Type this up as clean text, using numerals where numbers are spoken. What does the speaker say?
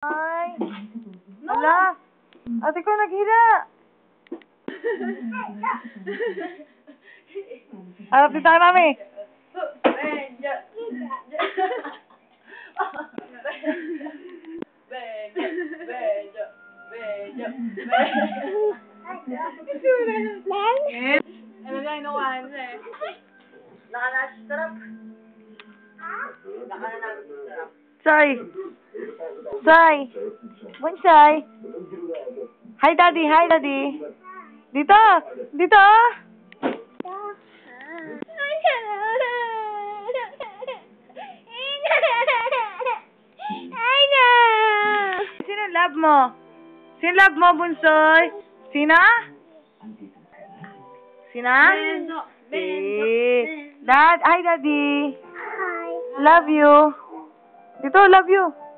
Ay. Hala. Ate ko naghira. Harap din tayo, mami. Ano na inuwahan siya eh. Sai. Sai. Bonsai. Hi, Daddy. Hi, Daddy. Dito. Dito. Sino love mo? Sino love mo, Bunsoy? Sina? Sina? Dad. Hi, Daddy. Hi. Love you. Dito, love you.